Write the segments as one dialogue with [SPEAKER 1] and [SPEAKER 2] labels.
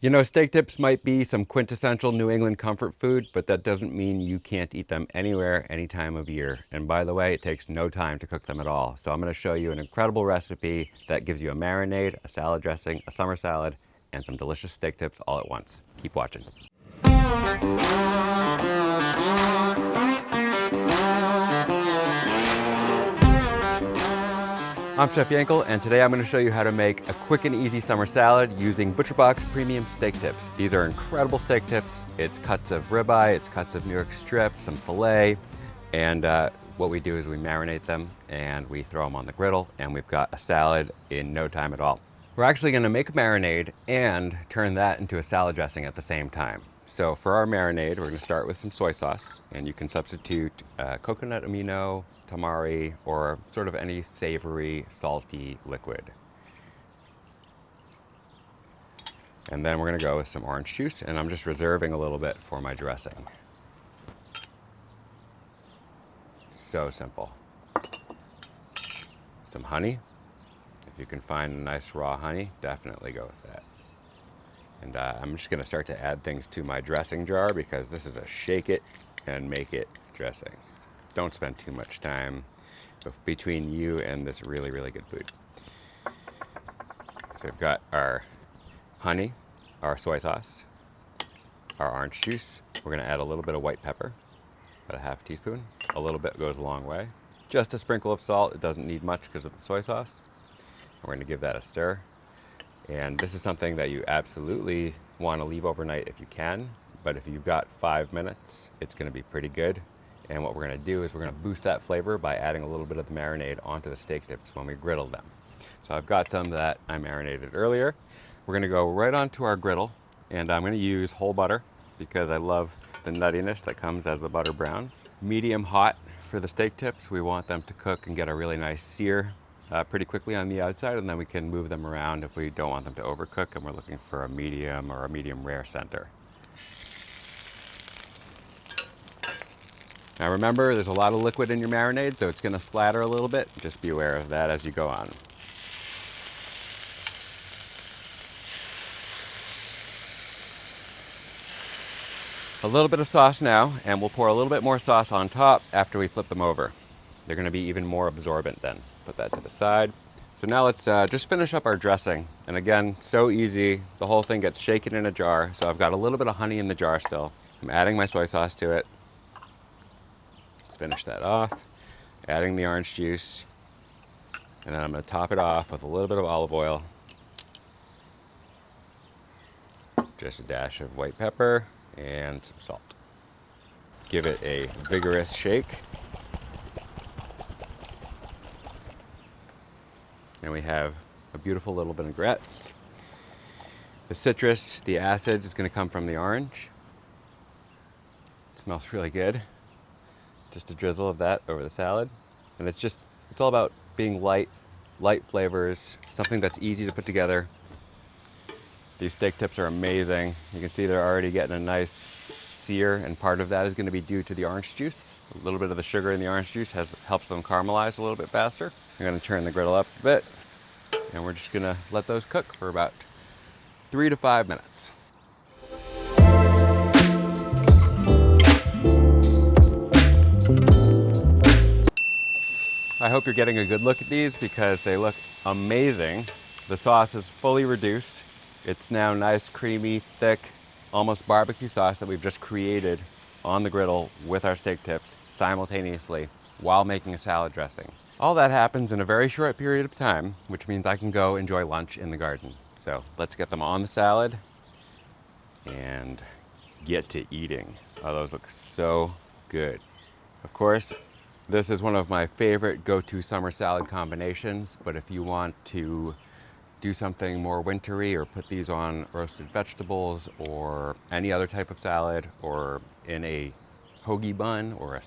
[SPEAKER 1] You know, steak tips might be some quintessential New England comfort food, but that doesn't mean you can't eat them anywhere, any time of year. And by the way, it takes no time to cook them at all. So I'm going to show you an incredible recipe that gives you a marinade, a salad dressing, a summer salad, and some delicious steak tips all at once. Keep watching. I'm Chef Yankel, and today I'm going to show you how to make a quick and easy summer salad using ButcherBox premium steak tips. These are incredible steak tips. It's cuts of ribeye, it's cuts of New York strip, some filet, and what we do is we marinate them and we throw them on the griddle, and we've got a salad in no time at all. We're actually going to make a marinade and turn that into a salad dressing at the same time. So for our marinade, we're going to start with some soy sauce, and you can substitute coconut amino, tamari, or sort of any savory, salty liquid. And then we're going to go with some orange juice, and I'm just reserving a little bit for my dressing. So simple. Some honey. If you can find a nice raw honey, definitely go with that. And I'm just going to start to add things to my dressing jar because this is a shake it and make it dressing. Don't spend too much time between you and this really, really good food. So we've got our honey, our soy sauce, our orange juice. We're going to add a little bit of white pepper, about a half teaspoon. A little bit goes a long way. Just a sprinkle of salt. It doesn't need much because of the soy sauce. We're going to give that a stir. And this is something that you absolutely want to leave overnight if you can. But if you've got 5 minutes, it's going to be pretty good. And what we're going to do is we're going to boost that flavor by adding a little bit of the marinade onto the steak tips when we griddle them. So I've got some that I marinated earlier. We're going to go right onto our griddle, and I'm going to use whole butter because I love the nuttiness that comes as the butter browns. Medium hot for the steak tips. We want them to cook and get a really nice sear pretty quickly on the outside, and then we can move them around if we don't want them to overcook and we're looking for a medium or a medium rare center. Now remember, there's a lot of liquid in your marinade, so it's going to splatter a little bit. Just be aware of that as you go on. A little bit of sauce now, and we'll pour a little bit more sauce on top after we flip them over. They're going to be even more absorbent then. Put that to the side. So now let's just finish up our dressing. And again, so easy. The whole thing gets shaken in a jar. So I've got a little bit of honey in the jar still. I'm adding my soy sauce to it. Let's finish that off. Adding the orange juice. And then I'm going to top it off with a little bit of olive oil. Just a dash of white pepper and some salt. Give it a vigorous shake. And we have a beautiful little vinaigrette. The citrus, the acid is going to come from the orange. It smells really good. Just a drizzle of that over the salad. And it's all about being light flavors, something that's easy to put together. These steak tips are amazing. You can see they're already getting a nice sear, and part of that is going to be due to the orange juice. A little bit of the sugar in the orange juice helps them caramelize a little bit faster. I'm going to turn the griddle up a bit, and we're just going to let those cook for about 3 to 5 minutes. I hope you're getting a good look at these because they look amazing. The sauce is fully reduced. It's now nice, creamy, thick, almost barbecue sauce that we've just created on the griddle with our steak tips simultaneously while making a salad dressing. All that happens in a very short period of time, which means I can go enjoy lunch in the garden. So let's get them on the salad and get to eating. Oh, those look so good. Of course, this is one of my favorite go-to summer salad combinations, but if you want to do something more wintry or put these on roasted vegetables or any other type of salad or in a hoagie bun or a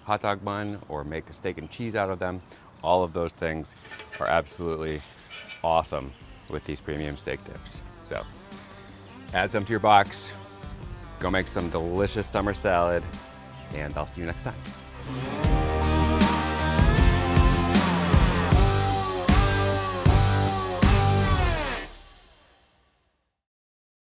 [SPEAKER 1] hot dog bun or make a steak and cheese out of them, all of those things are absolutely awesome with these premium steak tips. So add some to your box, go make some delicious summer salad, and I'll see you next time.